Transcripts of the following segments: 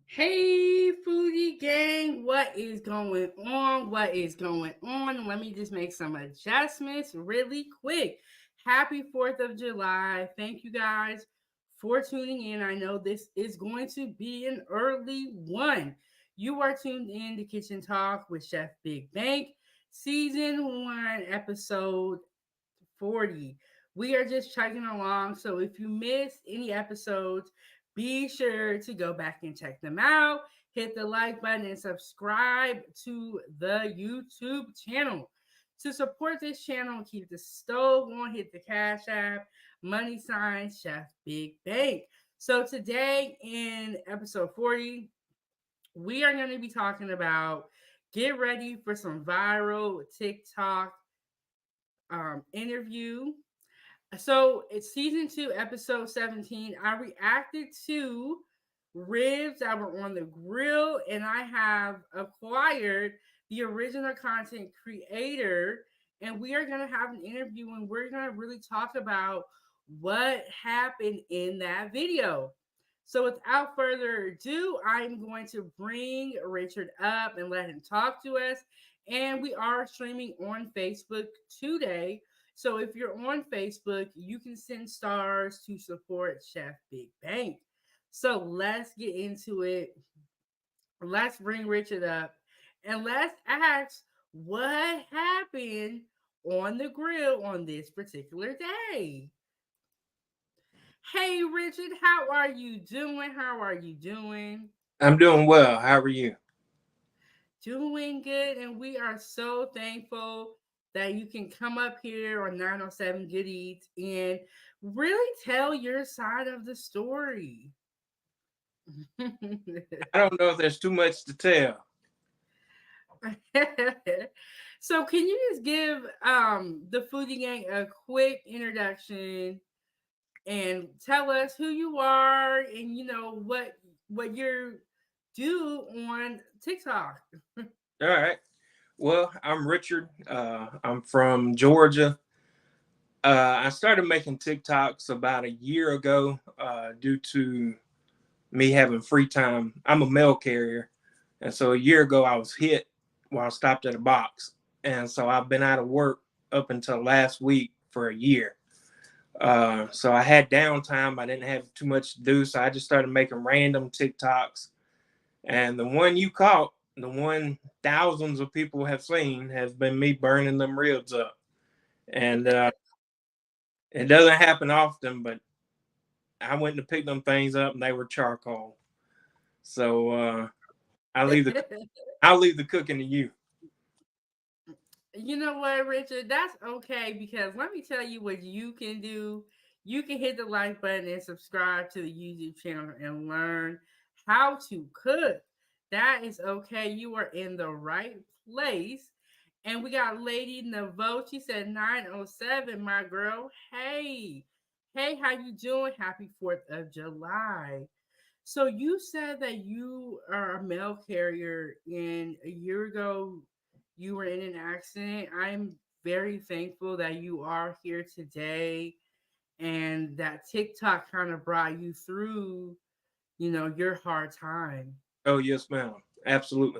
Hey, foodie gang, what is going on? What is going on? Let me just make some adjustments really quick. Happy 4th of July. Thank you guys for tuning in. I know this is going to be an early one. You are tuned in to Kitchen Talk with Chef Big Bank, Season 1, Episode 40. We are just chugging along. So if you missed any episodes, be sure to go back and check them out. Hit the like button and subscribe to the YouTube channel. To support this channel, keep the stove on, hit the Cash App, money sign, Chef Big Bank. So today in episode 40, we are going to be talking about get ready for some viral TikTok interview. So it's season 2, episode 17. I reacted to ribs that were on the grill, and I have acquired the original content creator, and we are going to have an interview and we're going to really talk about what happened in that video. So without further ado, I'm going to bring Richard up and let him talk to us. And we are streaming on Facebook today. So if you're on Facebook, you can send stars to support Chef Big Bank. So let's get into it. Let's bring Richard up and let's ask what happened on the grill on this particular day. Hey Richard, how are you doing? How are you doing? I'm doing well. How are you? Doing good, and we are so thankful that you can come up here on 907 Good Eats and really tell your side of the story. I don't know if there's too much to tell. So can you just give the foodie gang a quick introduction and tell us who you are and what you do on TikTok? All right. Well, I'm Richard. I'm from Georgia. I started making TikToks about a year ago due to me having free time. I'm a mail carrier. And so a year ago, I was hit while I stopped at a box. And so I've been out of work up until last week for a year. So I had downtime. I didn't have too much to do. So I just started making random TikToks. And the one you caught, the one thousands of people have seen, has been me burning them ribs up. And it doesn't happen often, but I went to pick them things up and they were charcoal. So I'll leave the cooking to you. You know what, Richard? That's okay because let me tell you what you can do. You can hit the like button and subscribe to the YouTube channel and learn how to cook. That is okay. You are in the right place. And we got Lady Navo. She said 907, my girl. Hey. Hey, how you doing? Happy 4th of July. So you said that you are a mail carrier and a year ago you were in an accident. I'm very thankful that you are here today and that TikTok kind of brought you through, your hard time. Oh, yes, ma'am. Absolutely.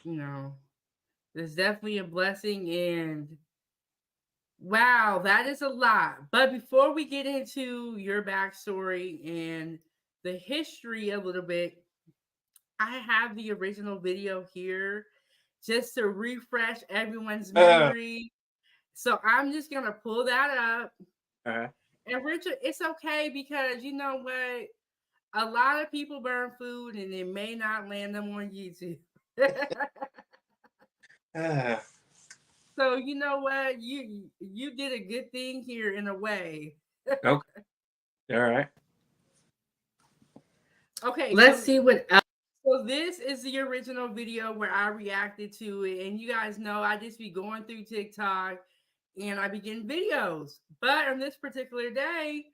You know, it's definitely a blessing and wow, that is a lot. But before we get into your backstory and the history a little bit, I have the original video here just to refresh everyone's Uh, memory. So I'm just gonna pull that up. all right. And Richard, it's okay because you know what? A lot of people burn food and it may not land them on YouTube. Uh, So you know what? You did a good thing here in a way. okay. All right. Okay, let's see what else. So this is the original video where I reacted to it, and you guys know I just be going through TikTok and I be getting videos. But on this particular day,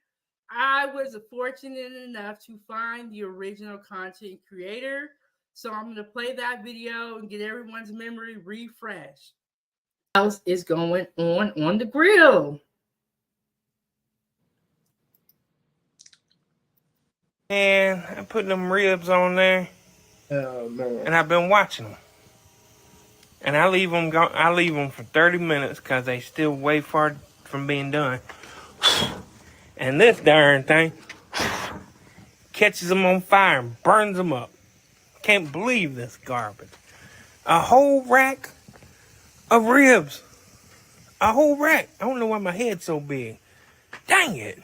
I was fortunate enough to find the original content creator. So I'm going to play that video and get everyone's memory refreshed. What else is going on the grill? And I put them ribs on there, Oh man. and I've been watching them. And I leave them go. I leave them for 30 minutes because they still way far from being done. And this darn thing catches them on fire and burns them up. Can't believe this garbage. A whole rack of ribs. A whole rack. I don't know why my head's so big. Dang it.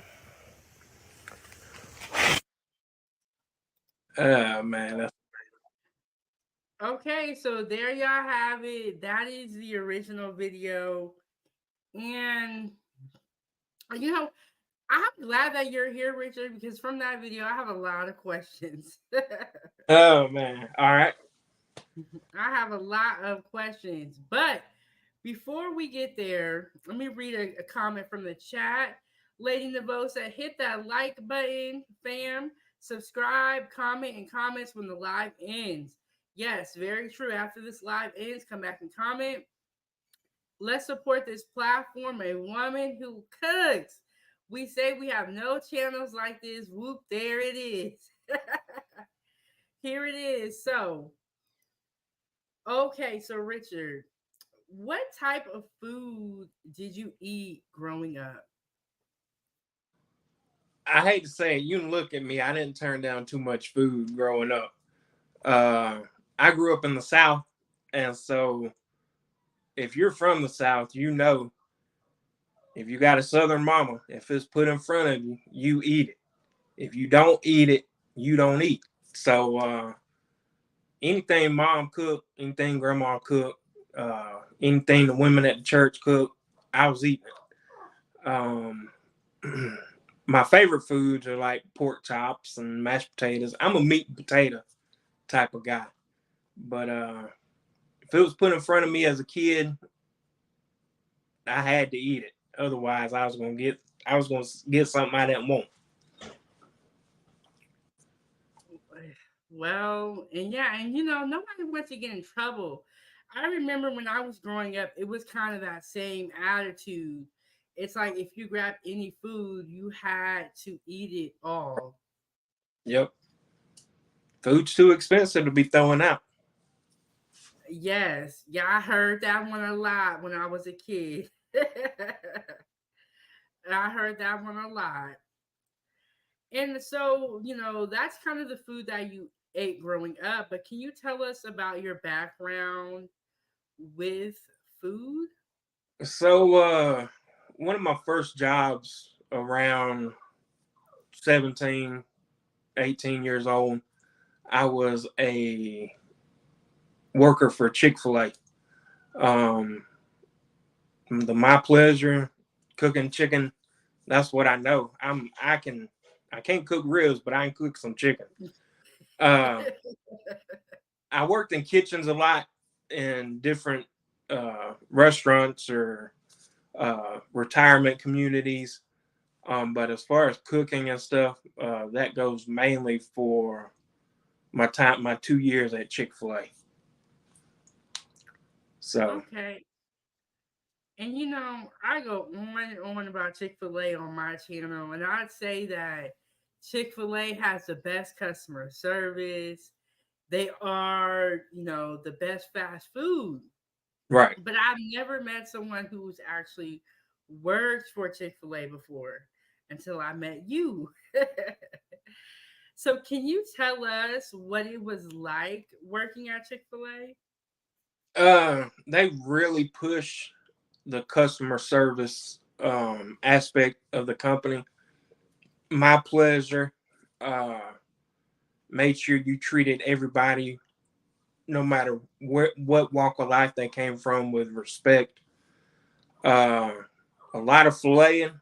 Oh man. Okay, so there y'all have it. That is the original video. And you know, I'm glad that you're here, Richard, because from that video, I have a lot of questions. Oh man. All right. I have a lot of questions. But before we get there, let me read a comment from the chat. Lady Nevo said, hit that like button, fam. Subscribe, comment, and comments when the live ends. Yes, very true. After this live ends, come back and comment. Let's support this platform, a woman who cooks. We say we have no channels like this. Whoop, there it is. Here it is. So, okay, so Richard, what type of food did you eat growing up? I hate to say it, you can look at me. I didn't turn down too much food growing up. Uh, I grew up in the South, and so if you're from the South, you know if you got a Southern mama, if it's put in front of you, you eat it. If you don't eat it, you don't eat. So anything mom cooked, anything grandma cooked, anything the women at the church cooked, I was eating it. My favorite foods are like pork chops and mashed potatoes. I'm a meat and potato type of guy. But if it was put in front of me as a kid, I had to eat it. Otherwise, I was gonna get something I didn't want. Well, and yeah, and nobody wants to get in trouble. I remember when I was growing up, it was kind of that same attitude. It's like if you grab any food, you had to eat it all. Yep, food's too expensive to be throwing out. Yes, yeah, I heard that one a lot when I was a kid. I heard that one a lot. And so, that's kind of the food that you ate growing up. But can you tell us about your background with food? So one of my first jobs around 17, 18 years old, I was a worker for Chick-fil-A. Um, the My Pleasure, cooking chicken, that's what I know. I can't cook ribs, but I can cook some chicken. Uh, I worked in kitchens a lot in different restaurants or retirement communities. But as far as cooking and stuff, that goes mainly for my 2 years at Chick-fil-A. So Okay. And I go on and on about Chick fil A on my channel, and I'd say that Chick fil A has the best customer service. They are, the best fast food. right. But I've never met someone who's actually worked for Chick fil A before until I met you. So, can you tell us what it was like working at Chick fil A? They really push the customer service aspect of the company. My Pleasure uh, made sure you treated everybody, no matter what walk of life they came from, with respect. Uh, a lot of filleting,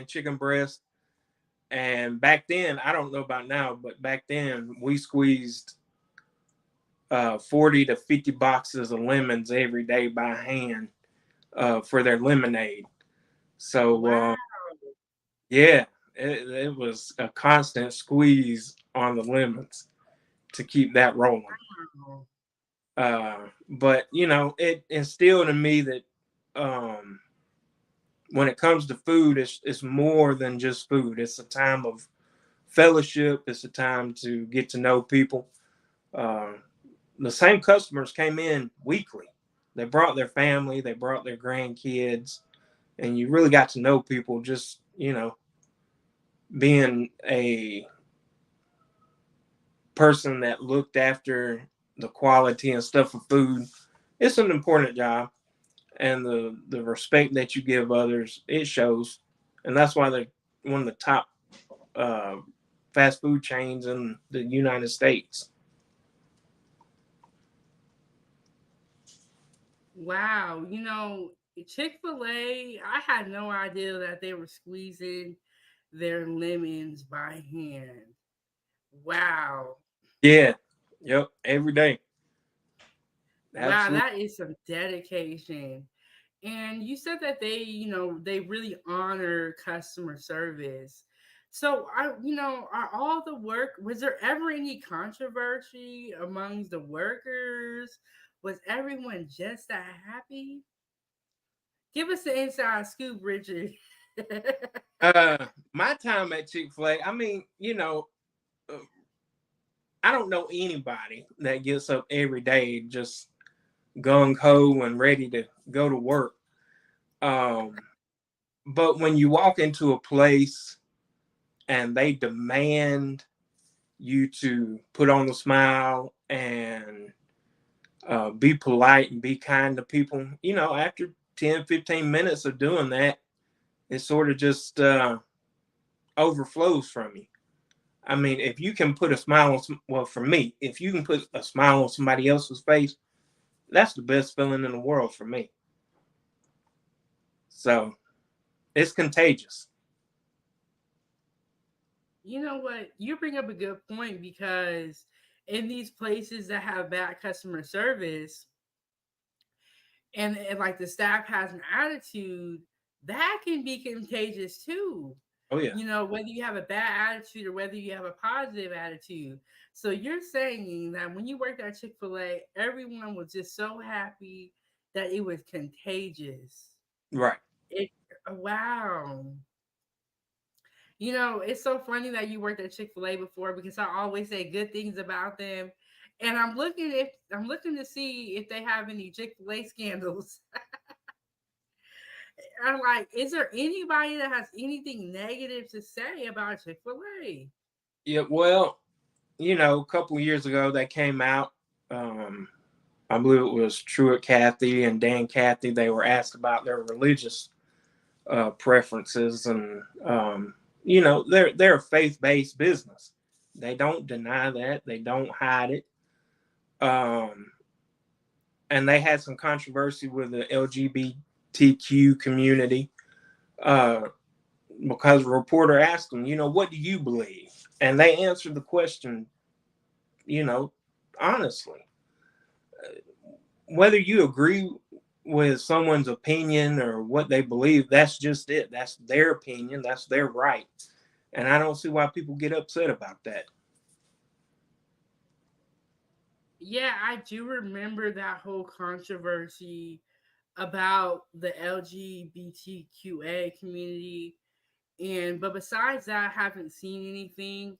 chicken breast. And back then, I don't know about now, but back then we squeezed 40 to 50 boxes of lemons every day by hand for their lemonade. So, Wow. yeah, it was a constant squeeze on the lemons to keep that rolling. But, it instilled in me that um, when it comes to food, it's more than just food. It's a time of fellowship. It's a time to get to know people. Uh, the same customers came in weekly. They brought their family, they brought their grandkids, and you really got to know people just, being a person that looked after the quality and stuff of food. It's an important job, and the respect that you give others, it shows. And that's why they're one of the top uh, fast food chains in the United States. Wow, Chick-fil-A, I had no idea that they were squeezing their lemons by hand. Wow. Yeah. Yep. Every day. Wow, Absolutely. that is some dedication. And you said that they really honor customer service. So are all the work, was there ever any controversy amongst the workers? Was everyone just that happy? Give us the inside scoop, Richard. My time at Chick-fil-A, I mean, uh, I don't know anybody that gets up every day just gung ho and ready to go to work. Um, but when you walk into a place and they demand you to put on a smile and be polite and be kind to people, after 10, 15 minutes of doing that, it sort of just overflows from you. I mean, if you can put a smile on, well, for me, if you can put a smile on somebody else's face, that's the best feeling in the world for me. So it's contagious. You know what? You bring up a good point because in these places that have bad customer service, and like the staff has an attitude, that can be contagious too. Oh yeah. Whether you have a bad attitude or whether you have a positive attitude. So you're saying that when you worked at Chick-fil-A, everyone was just so happy that it was contagious. Right. It Wow. It's so funny that you worked at Chick-fil-A before because I always say good things about them. And I'm looking to see if they have any Chick-fil-A scandals. I'm like, is there anybody that has anything negative to say about Chick-fil-A? Yeah. Well, a couple of years ago they came out. Um, I believe it was Truett Cathy and Dan Cathy. They were asked about their religious preferences, and they're a faith-based business. They don't deny that. They don't hide it. Um, and they had some controversy with the LGBTQ community uh, because a reporter asked them, what do you believe? And they answered the question, you know, honestly. Whether you agree with someone's opinion or what they believe, that's just it. That's their opinion. That's their right. And I don't see why people get upset about that. Yeah, I do remember that whole controversy about the LGBTQA community. But besides that, I haven't seen anything.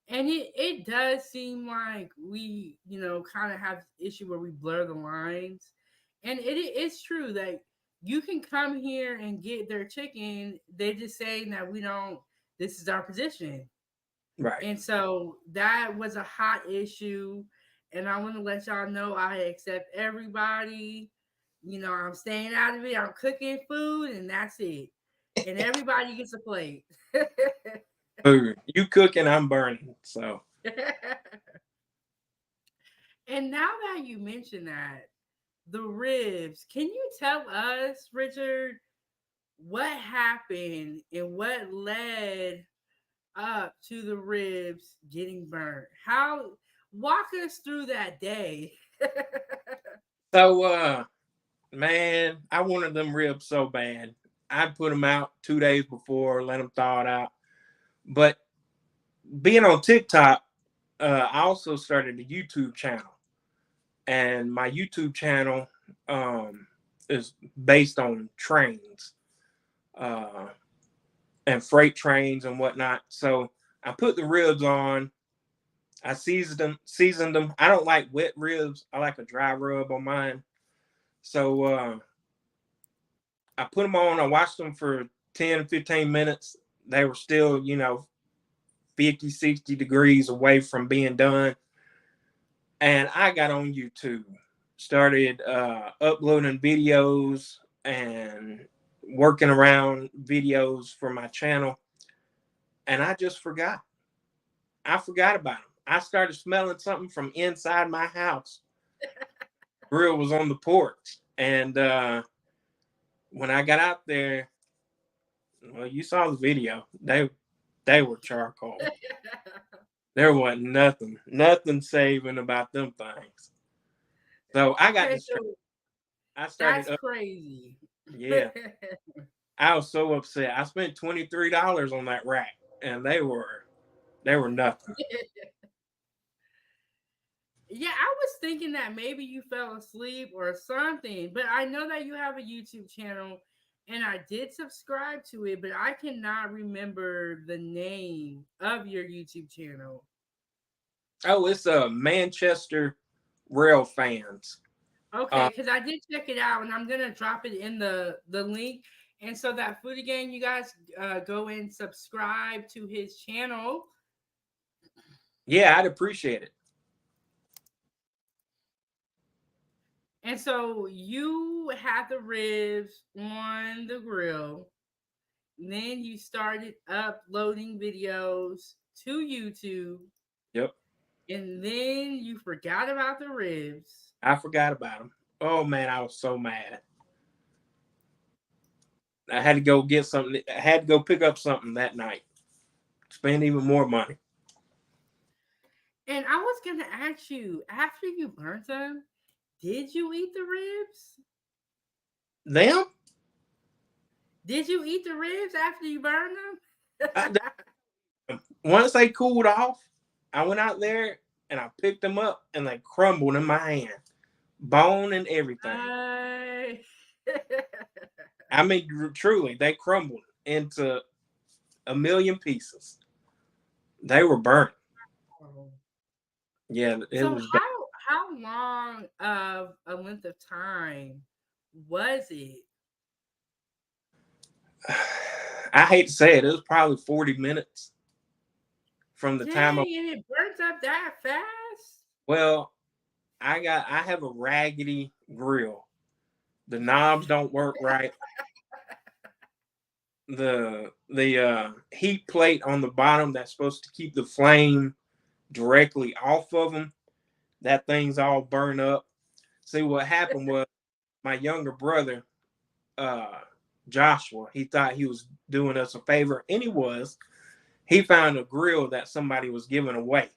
And it does seem like we, kind of have issue where we blur the lines. And it's true that you can come here and get their chicken. They're just saying that we don't, this is our position. Right. And so that was a hot issue. And I want to let y'all know I accept everybody. I'm staying out of it. I'm cooking food and that's it. And everybody gets a plate. Food. You cooking, I'm burning. So And now that you mention that, the ribs, can you tell us, Richard, what happened and what led up to the ribs getting burnt? How Walk us through that day. so man, I wanted them ribs so bad. I'd put them out 2 days before, let them thaw it out. But being on TikTok, I also started a YouTube channel. And my YouTube channel is based on trains uh, and freight trains and whatnot. So I put the ribs on. I seasoned them. I don't like wet ribs. I like a dry rub on mine. So I put them on. I watched them for 10, 15 minutes. They were still, 50, 60 degrees away from being done. And I got on YouTube, started uploading videos and working around videos for my channel. And I just forgot. I forgot about them. I started smelling something from inside my house. Grill was on the porch. And when I got out there, well, you saw the video. They were charcoal. There wasn't nothing saving about them things. So I got Okay, distracted. so I started that's up. crazy. Yeah, I was so upset. I spent $23 on that rack, and they were nothing. Yeah, I was thinking that maybe you fell asleep or something, but I know that you have a YouTube channel and I did subscribe to it, but I cannot remember the name of your YouTube channel. Oh, it's Manchester Rail Fans. Okay, because I did check it out and I'm gonna drop it in the link. And so that foodie gang, you guys go and subscribe to his channel. Yeah, I'd appreciate it. And so you had the ribs on the grill. Then you started uploading videos to YouTube. Yep, And then you forgot about the ribs. I forgot about them. Oh man, I was so mad. I had to go get something. I had to go pick up something that night. Spend even more money. And I was going to ask you, after you burnt them, did you eat the ribs? Them? Did you eat the ribs after you burned them? Once they cooled off, I went out there and I picked them up and they crumbled in my hand, bone and everything. I mean, truly, they crumbled into a million pieces. They were burnt. Yeah, it So was bad. how long of a length of time was it? I hate to say it, it was probably 40 minutes from the time Dang, of, and it burns up that fast? well, I have a raggedy grill. The knobs don't work right. The heat plate on the bottom that's supposed to keep the flame directly off of them, that thing's all burned up. See, what happened was my younger brother, uh, Joshua, he thought he was doing us a favor, and he was. He found a grill that somebody was giving away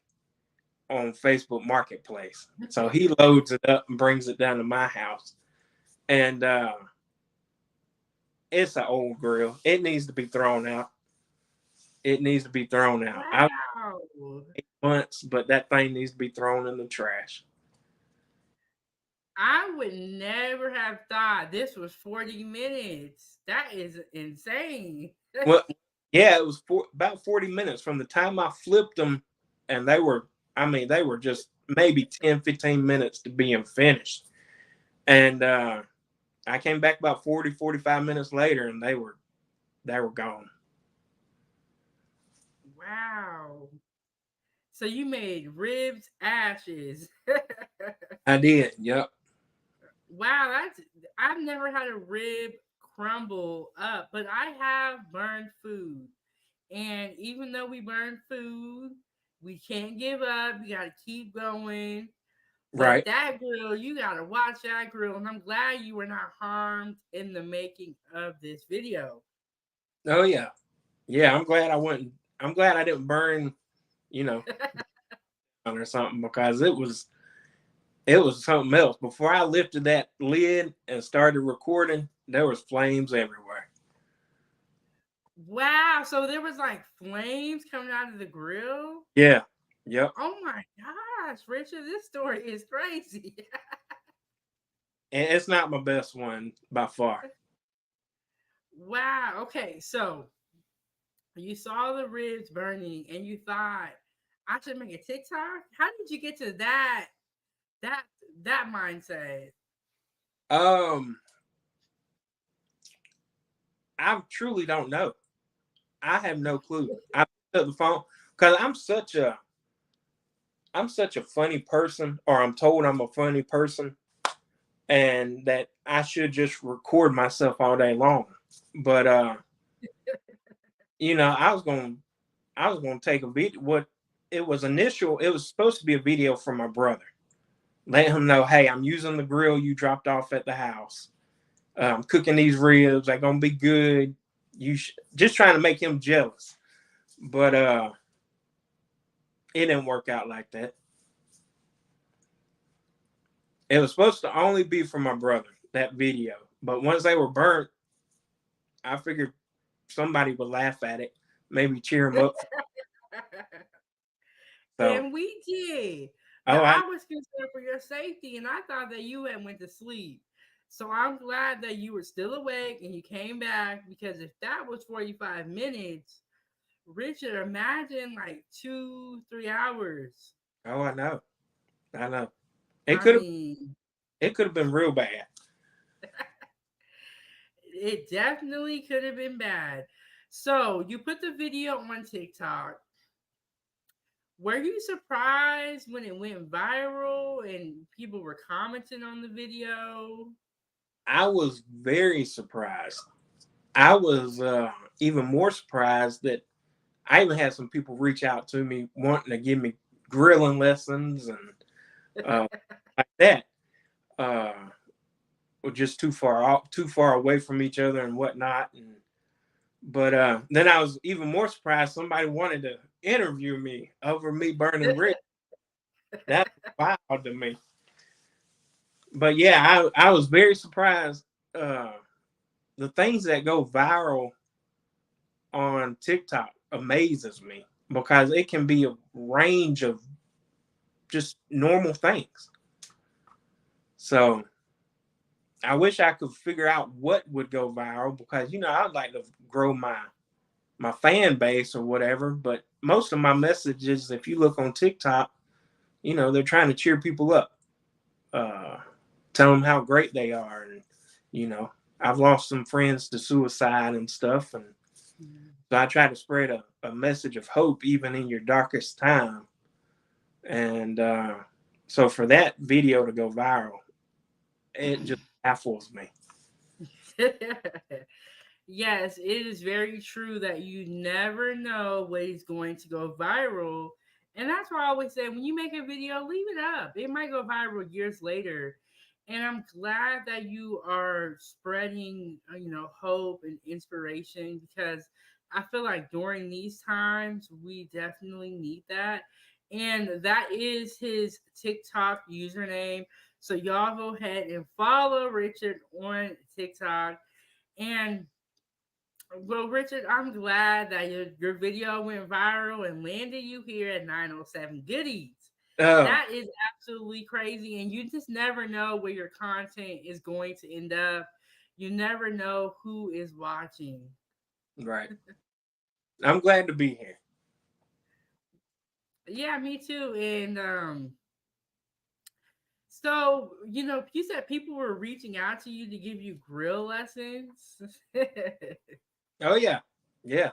on Facebook Marketplace. So he loads it up and brings it down to my house. And it's an old grill. It needs to be thrown out. It needs to be thrown out. I Wow. 8 months, but that thing needs to be thrown in the trash. I would never have thought this was 40 minutes. That is insane. Well, yeah, it was about 40 minutes from the time I flipped them, and they were just maybe 10, 15 minutes to being finished. And I came back about 40, 45 minutes later, and they were gone. Wow. So you made ribs ashes. I did. Yep. Wow, I've never had a rib crumble up, but I have burned food. And even though we burn food, we can't give up. We got to keep going. But Right. that grill, you got to watch that grill. And I'm glad you were not harmed in the making of this video. Oh yeah. Yeah. I'm glad I went. I'm glad I didn't burn, you know, or something, because it was something else. Before I lifted that lid and started recording, there was flames everywhere. Wow. So there was like flames coming out of the grill? Yeah. Yep. Oh my gosh, Richard, this story is crazy. And it's not my best one by far. Wow. Okay. So You saw the ribs burning and you thought, I should make a TikTok? How did you get to that that mindset? Um, I truly don't know. I have no clue. I picked up the phone because I'm such a funny person, or I'm told I'm a funny person, and that I should just record myself all day long. But I was gonna take a video. What it was initial, it was supposed to be a video from my brother. Let him know, hey, I'm using the grill you dropped off at the house. I'm cooking these ribs. They're gonna be good. Just trying to make him jealous. But it didn't work out like that. It was supposed to only be for my brother, that video. But once they were burnt, I figured somebody would laugh at it, maybe cheer him up. So, And we did. But oh, I I was concerned for your safety and I thought that you had went to sleep. So I'm glad that you were still awake and you came back because if that was 45 minutes, Richard, imagine like 2, 3 hours. oh, I know. It I could have, mean, it could have been real bad. it definitely could have been bad. So you put the video on TikTok. Were you surprised when it went viral and people were commenting on the video? I was very surprised. I was even more surprised that I even had some people reach out to me wanting to give me grilling lessons and uh, like that. Uh, we're just too far away from each other and whatnot. But then I was even more surprised somebody wanted to interview me over me burning ribs. That's wild to me. But yeah, I was very surprised. Uh, the things that go viral on TikTok amazes me because it can be a range of just normal things. So I wish I could figure out what would go viral because I'd like to grow my fan base or whatever. But most of my messages, if you look on TikTok, they're trying to cheer people up, uh, tell them how great they are, and you know, I've lost some friends to suicide and stuff, and so I try to spread a message of hope even in your darkest time. And so for that video to go viral, it just baffles me. Yes, it is very true that you never know what is going to go viral. And that's why I always say when you make a video, leave it up. It might go viral years later. And I'm glad that you are spreading, hope and inspiration because I feel like during these times, we definitely need that. And that is his TikTok username. So y'all go ahead and follow Richard on TikTok. And well, Richard, I'm glad that your video went viral and landed you here at 907 Goodies. Oh, That is absolutely crazy. And you just never know where your content is going to end up. You never know who is watching. right. I'm glad to be here. Yeah, me too. And so you said people were reaching out to you to give you grill lessons. Oh yeah, yeah.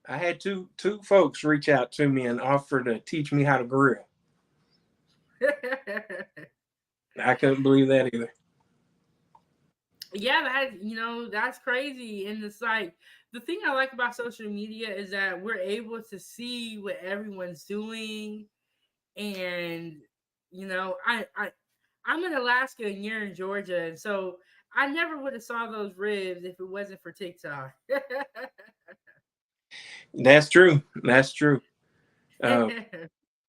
I had two folks reach out to me and offer to teach me how to grill. I couldn't believe that either. Yeah, that's crazy. And it's like the thing I like about social media is that we're able to see what everyone's doing. And I'm in Alaska and you're in Georgia, and so I never would have saw those ribs if it wasn't for TikTok. That's true. That's true. Uh,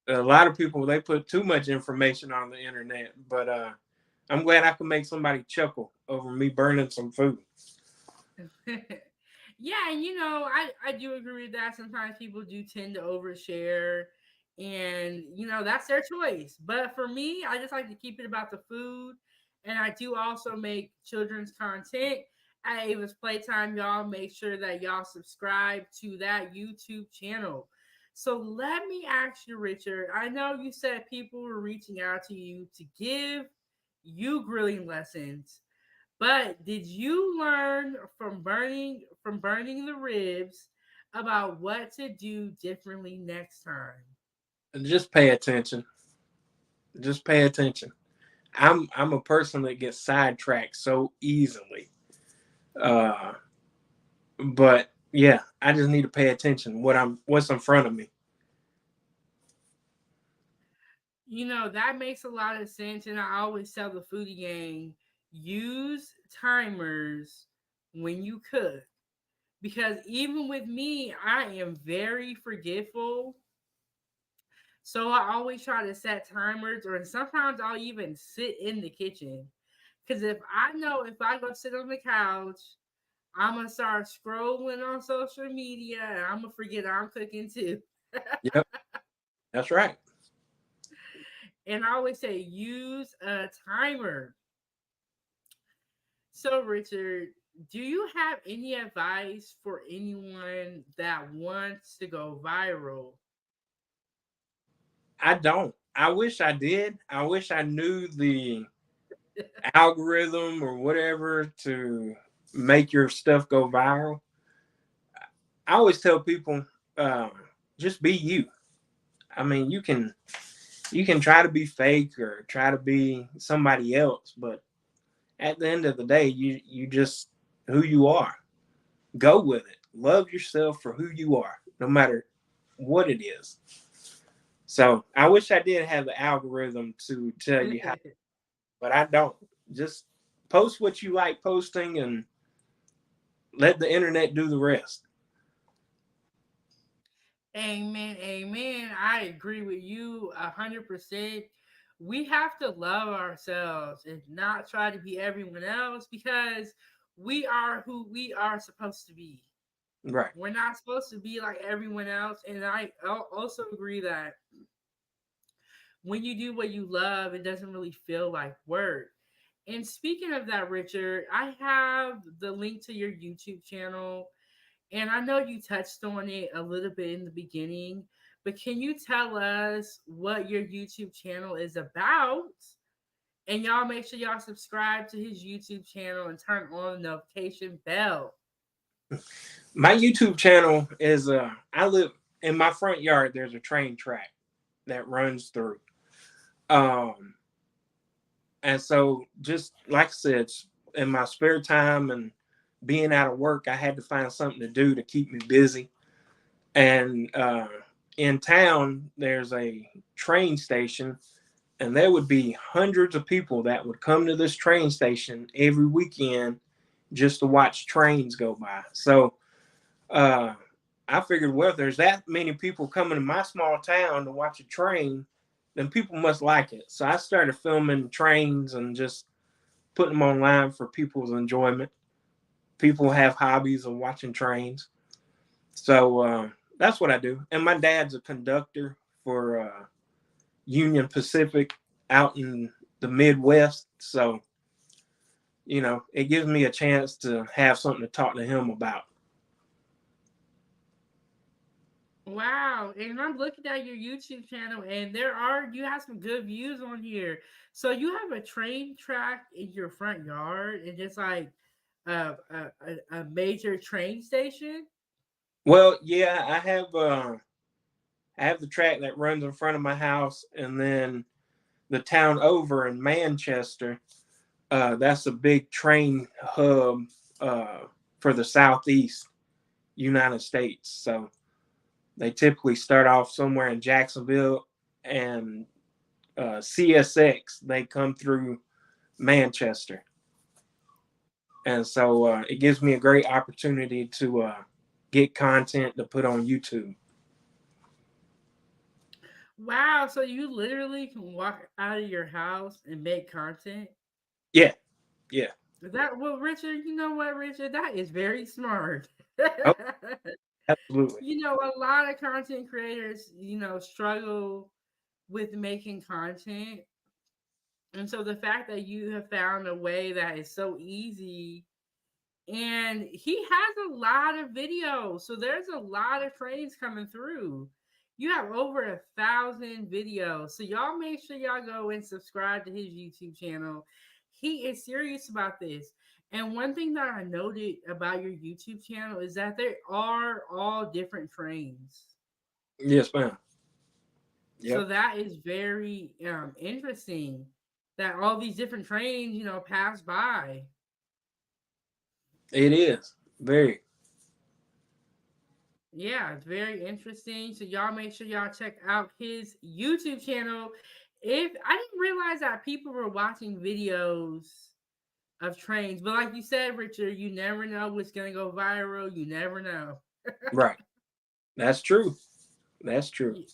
a lot of people they put too much information on the internet, but I'm glad I can make somebody chuckle over me burning some food. Yeah, and I do agree with that. Sometimes people do tend to overshare, and that's their choice. But for me, I just like to keep it about the food, and I do also make children's content Hey, it was playtime, y'all. Make sure that y'all subscribe to that YouTube channel. So let me ask you, Richard. I know you said people were reaching out to you to give you grilling lessons, but did you learn from burning the ribs about what to do differently next time? Just pay attention. Just pay attention. I'm a person that gets sidetracked so easily. Uh, but yeah, I just need to pay attention what's in front of me. That makes a lot of sense. And I always tell the foodie gang, use timers when you cook. Because even with me, I am very forgetful. So I always try to set timers, or sometimes I'll even sit in the kitchen. Because if I know if I go sit on the couch, I'm going to start scrolling on social media and I'm going to forget I'm cooking too. Yep, that's right. And I always say, use a timer. So, Richard, do you have any advice for anyone that wants to go viral? I don't. I wish I did. I wish I knew the algorithm or whatever to make your stuff go viral. I always tell people, um, just be you. I mean, you can try to be fake or try to be somebody else, but at the end of the day, you just who you are. Go with it. Love yourself for who you are, no matter what it is. So I wish I did have the algorithm to tell you how, but I don't. Just post what you like posting and let the internet do the rest. Amen. Amen. I agree with you 100%. We have to love ourselves and not try to be everyone else because we are who we are supposed to be. Right. We're not supposed to be like everyone else. And I also agree that when you do what you love, it doesn't really feel like work. And speaking of that, Richard, I have the link to your YouTube channel. And I know you touched on it a little bit in the beginning, but can you tell us what your YouTube channel is about? And y'all make sure y'all subscribe to his YouTube channel and turn on the notification bell. My YouTube channel is I live in my front yard. There's a train track that runs through. Um, and so just like I said, in my spare time and being out of work, I had to find something to do to keep me busy. And in town, there's a train station, and there would be hundreds of people that would come to this train station every weekend just to watch trains go by. So uh, I figured, well, if there's that many people coming to my small town to watch a train, then people must like it. So I started filming trains and just putting them online for people's enjoyment. People have hobbies of watching trains. So that's what I do. And my dad's a conductor for Union Pacific out in the Midwest. So, it gives me a chance to have something to talk to him about. Wow. And I'm looking at your YouTube channel and you have some good views on here. So you have a train track in your front yard and it's like a major train station. Well, yeah, I have the track that runs in front of my house, and then the town over in Manchester. That's a big train hub uh, for the Southeast United States. So they typically start off somewhere in Jacksonville, and CSX they come through Manchester, and so it gives me a great opportunity to get content to put on YouTube. Wow, so you literally can walk out of your house and make content? Yeah, yeah. That well, Richard, you know what, Richard? That is very smart. Oh, absolutely. A lot of content creators, struggle with making content. And so the fact that you have found a way that is so easy and he has a lot of videos. So there's a lot of trains coming through. You have over 1,000 videos. So y'all make sure y'all go and subscribe to his YouTube channel. He is serious about this. And one thing that I noted about your YouTube channel is that there are all different trains. Yes, ma'am. So Yep. that is very interesting that all these different trains, pass by. It is very. Yeah, it's very interesting. So y'all make sure y'all check out his YouTube channel. If I didn't realize that people were watching videos of trains, but like you said, Richard, you never know what's gonna go viral. You never know. Right. That's true. That's true. you,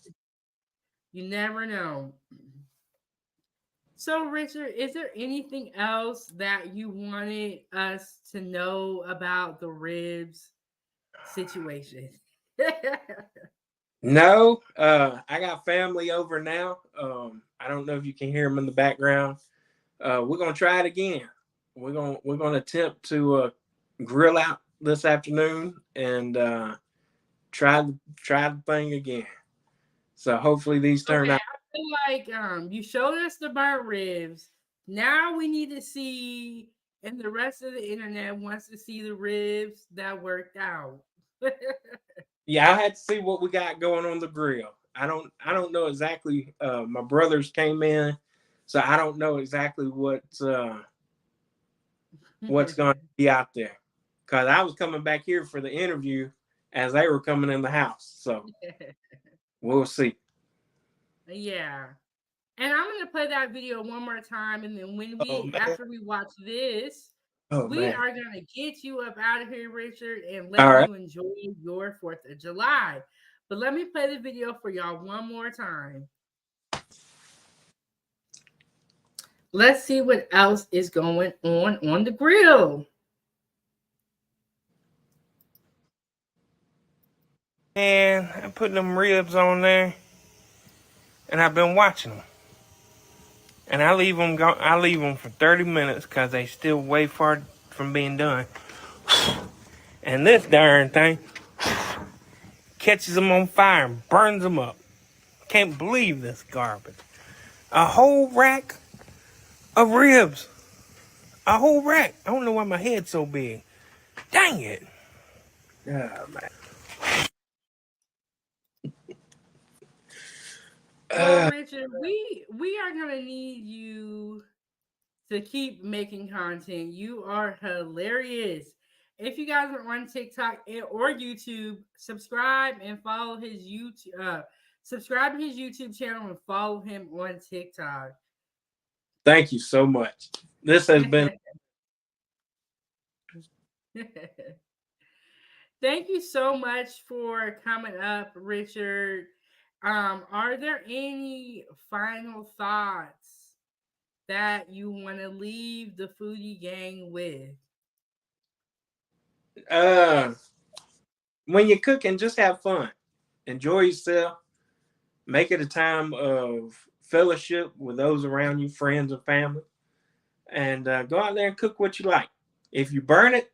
you never know. So, Richard, is there anything else that you wanted us to know about the ribs situation? No, I got family over now. I don't know if you can hear them in the background. We're gonna try it again. We're gonna attempt to grill out this afternoon and try the thing again. So hopefully these turn Okay, out. I feel like you showed us the burnt ribs. Now we need to see, and the rest of the internet wants to see the ribs that worked out. Yeah, I had to see what we got going on the grill. I don't know exactly. My brothers came in, so I don't know exactly what's going to be out there. Cause I was coming back here for the interview as they were coming in the house. So we'll see. Yeah. And I'm gonna play that video one more time, and then Oh man. after we watch this, Oh we man. are gonna get you up out of here, Richard, and All let right. you enjoy your 4th of July. But let me play the video for y'all one more time. Let's see what else is going on the grill. And I put them ribs on there, and I've been watching them. And I leave them I leave them for 30 minutes because they still way far from being done. And this darn thing catches them on fire and burns them up. Can't believe this garbage. A whole rack of ribs. A whole rack. I don't know why my head's so big. Dang it. Oh man. Well, Uh, Richard, we are gonna need you to keep making content. You are hilarious. If you guys are on TikTok or YouTube, subscribe and follow his YouTube. Subscribe to his YouTube channel and follow him on TikTok. Thank you so much. This has been. Thank you so much for coming up, Richard. Are there any final thoughts that you want to leave the foodie gang with? Uh, when you're cooking, just have fun. Enjoy yourself. Make it a time of fellowship with those around you, friends and family, and go out there and cook what you like. If you burn it,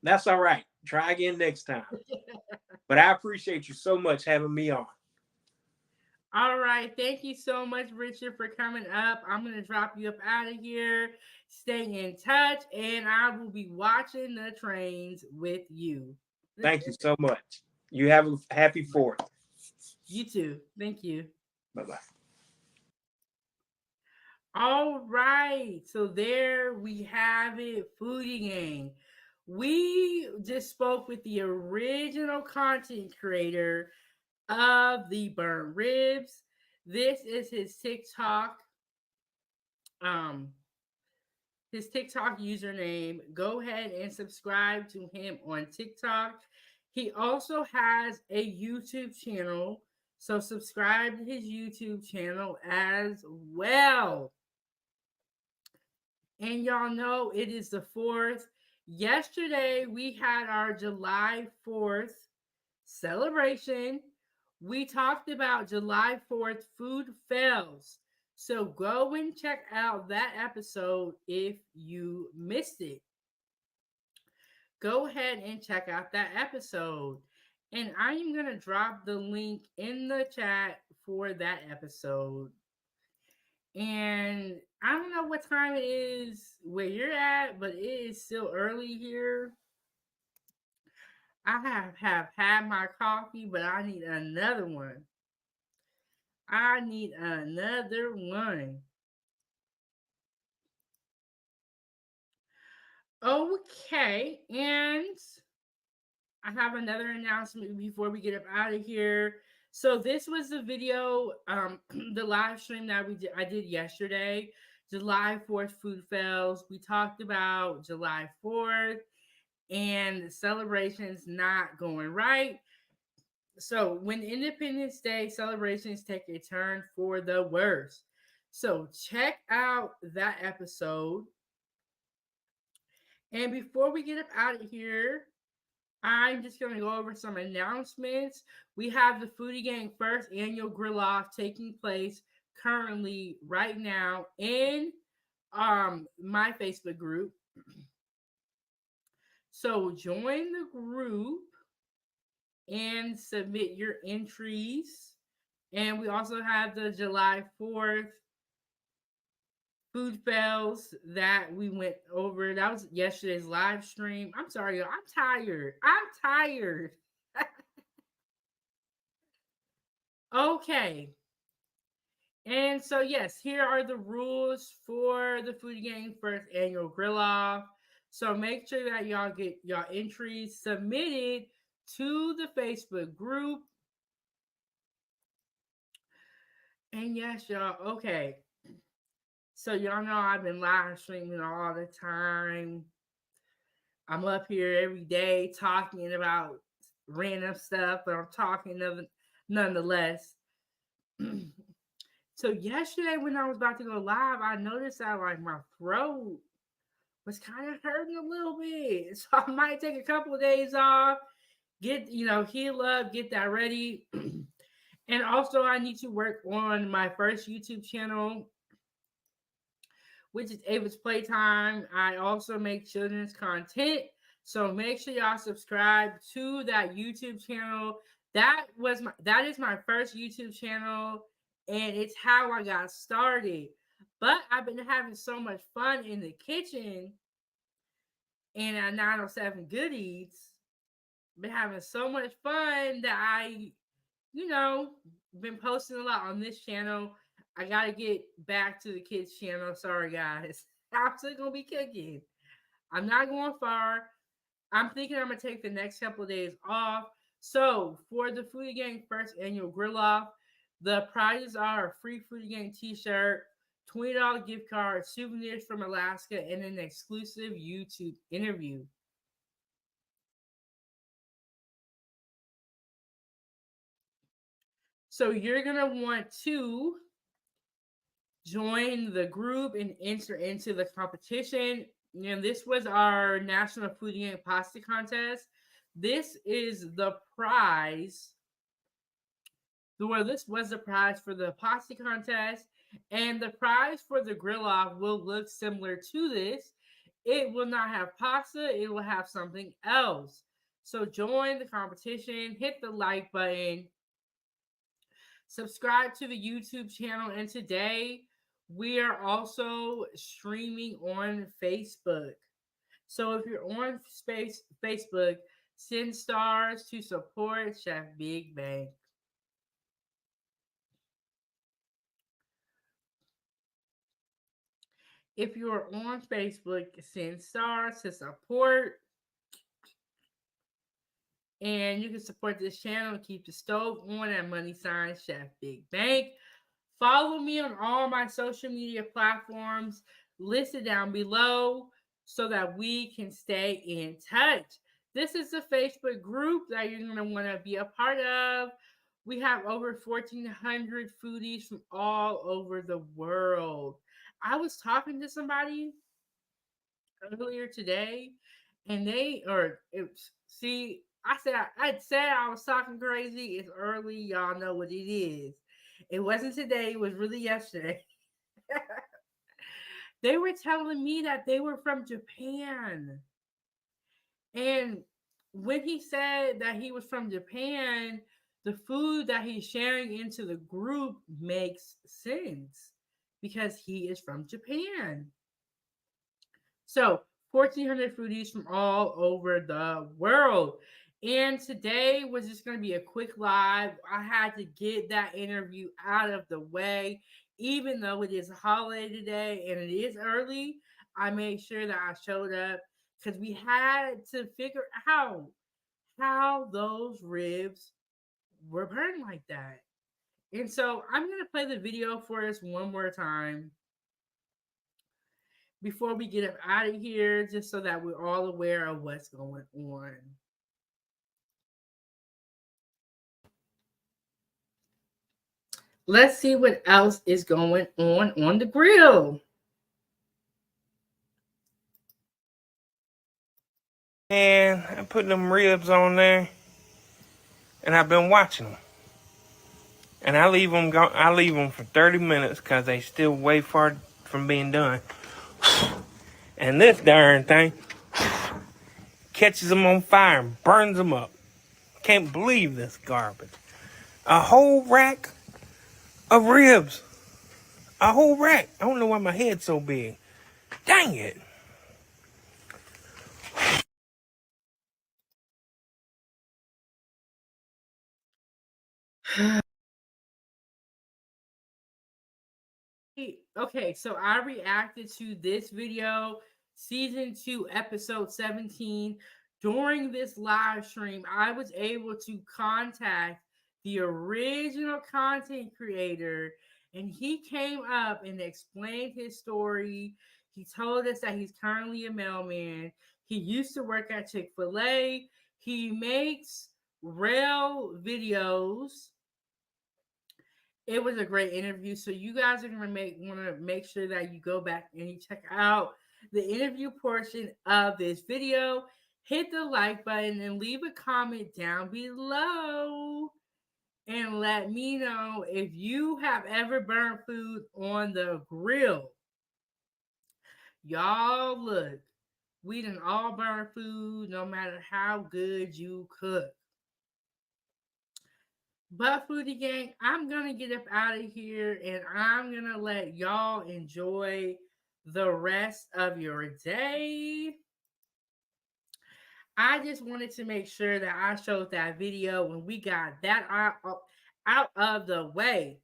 that's all right. Try again next time. But I appreciate you so much having me on. All right. Thank you so much, Richard, for coming up. I'm going to drop you up out of here. Stay in touch, and I will be watching the trains with you. Thank you so much. You have a happy 4th. You too. Thank you. Bye bye. All right. So there we have it, Foodie Gang. We just spoke with the original content creator of the burnt ribs. This is his TikTok. Um, his TikTok username. Go ahead and subscribe to him on TikTok. He also has a YouTube channel. So subscribe to his YouTube channel as well. And y'all know it is the 4th. Yesterday, we had our July 4th celebration. We talked about July 4th food fails. So go and check out that episode if you missed it. go ahead and check out that episode. And I am going to drop the link in the chat for that episode. And I don't know what time it is where you're at, but it is still early here. I have had my coffee, but I need another one. I need another one. Okay, and I have another announcement before we get up out of here. So this was the video, the live stream that I did yesterday, July 4th food fails. We talked about July 4th and celebrations not going right. So when Independence Day celebrations take a turn for the worse. So check out that episode. And before we get up out of here, I'm just going to go over some announcements. We have the Foodie Gang first annual grill off taking place currently right now in my Facebook group. So join the group and submit your entries. And we also have the July 4th food fails that we went over. That was yesterday's live stream. I'm sorry, y'all. I'm tired. Okay. And so, yes, here are the rules for the Foodie Gang first annual grill off. So make sure that y'all get y'all entries submitted to the Facebook group. And yes, y'all, okay. So y'all know I've been live streaming all the time. I'm up here every day talking about random stuff, but I'm talking nonetheless. So yesterday when I was about to go live, I noticed that like my throat was kind of hurting a little bit. So I might take a couple of days off, get heal up, get that ready. And also I need to work on my first YouTube channel, which is Ava's Playtime. I also make children's content. So make sure y'all subscribe to that YouTube channel. That is my first YouTube channel, and it's how I got started. But I've been having so much fun in the kitchen and at 907 Good Eats. Been having so much fun that I, been posting a lot on this channel. I gotta get back to the kids' channel. Sorry, guys. I'm still gonna be cooking. I'm not going far. I'm thinking I'm gonna take the next couple of days off. So for the Foodie Gang first annual grill off, the prizes are a free Foodie Gang t-shirt, $20 gift card, souvenirs from Alaska, and an exclusive YouTube interview. So you're gonna want to join the group and enter into the competition. And this was our National Foodie and Pasta Contest. This is the prize. Well, this was the prize for the pasta contest, and the prize for the grill off will look similar to this. It will not have pasta, it will have something else. So join the competition, hit the like button, subscribe to the YouTube channel, and today we are also streaming on Facebook. So if you're on Facebook, send stars to support Chefbigbank. If you're on Facebook, send stars to support. And you can support this channel and keep the stove on at #Chefbigbank. Follow me on all my social media platforms listed down below so that we can stay in touch. This is the Facebook group that you're going to want to be a part of. We have over 1,400 foodies from all over the world. I was talking to somebody earlier today, and I said I was talking crazy. It's early, y'all know what it is. It wasn't today, it was really yesterday. They were telling me that they were from Japan. And when he said that he was from Japan, the food that he's sharing into the group makes sense because he is from Japan. So, 1,400 foodies from all over the world. And today was just going to be a quick live. I had to get that interview out of the way. Even though it is a holiday today and it is early, I made sure that I showed up because we had to figure out how those ribs were burned like that. And so I'm going to play the video for us one more time before we get up out of here, just so that we're all aware of what's going on. Let's see what else is going on the grill. And I put them ribs on there, and I've been watching them. And I leave them for 30 minutes because they still way far from being done. And this darn thing catches them on fire and burns them up. Can't believe this garbage. A whole rack of ribs. A whole rack. I don't know why my head's so big. Dang it. Okay, so I reacted to this video, season 2, episode 17. During this live stream, I was able to contact the original content creator, and he came up and explained his story. He told us that he's currently a mailman. He used to work at Chick-fil-A. He makes rail videos. It was a great interview. So you guys are gonna want to make sure that you go back and you check out the interview portion of this video. Hit the like button and leave a comment down below and let me know if you have ever burned food on the grill. Y'all, look, we done all burn food no matter how good you cook. But Foodie Gang, I'm gonna get up out of here and I'm gonna let y'all enjoy the rest of your day. I just wanted to make sure that I showed that video when we got that out of the way.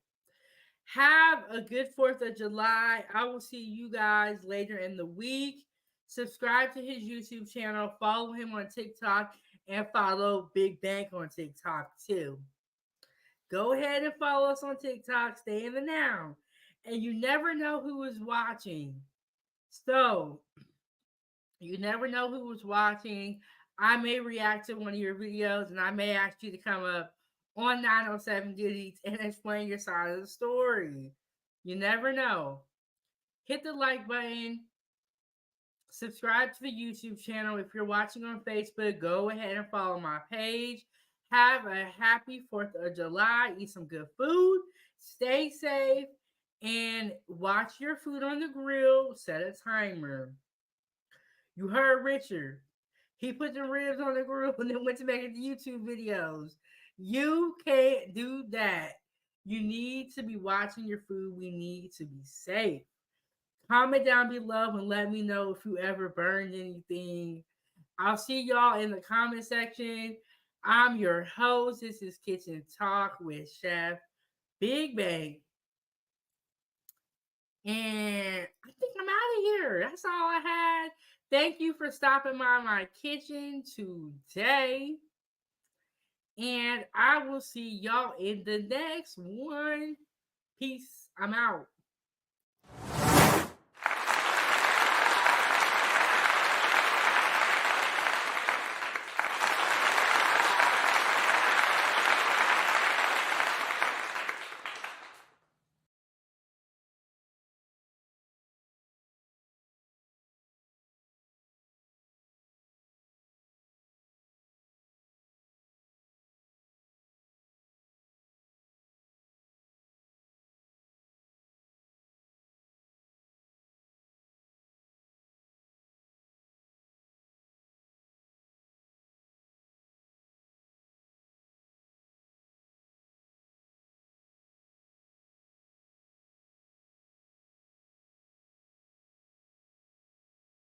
Have a good 4th of July. I will see you guys later in the week. Subscribe to his YouTube channel, follow him on TikTok, and follow Big Bank on TikTok too. Go ahead and follow us on TikTok. Stay in the now. And you never know who is watching. So, you never know who is watching. I may react to one of your videos and I may ask you to come up on 907 Goodies and explain your side of the story. You never know. Hit the like button. Subscribe to the YouTube channel. If you're watching on Facebook, go ahead and follow my page. Have a happy 4th of July. Eat some good food. Stay safe. And watch your food on the grill. Set a timer. You heard Richard. He put the ribs on the grill and then went to making YouTube videos. You can't do that. You need to be watching your food. We need to be safe. Comment down below and let me know if you ever burned anything. I'll see y'all in the comment section. I'm your host. This is Kitchen Talk with Chef Big Bank. And I think I'm out of here. That's all I had. Thank you for stopping by my kitchen today. And I will see y'all in the next one. Peace. I'm out.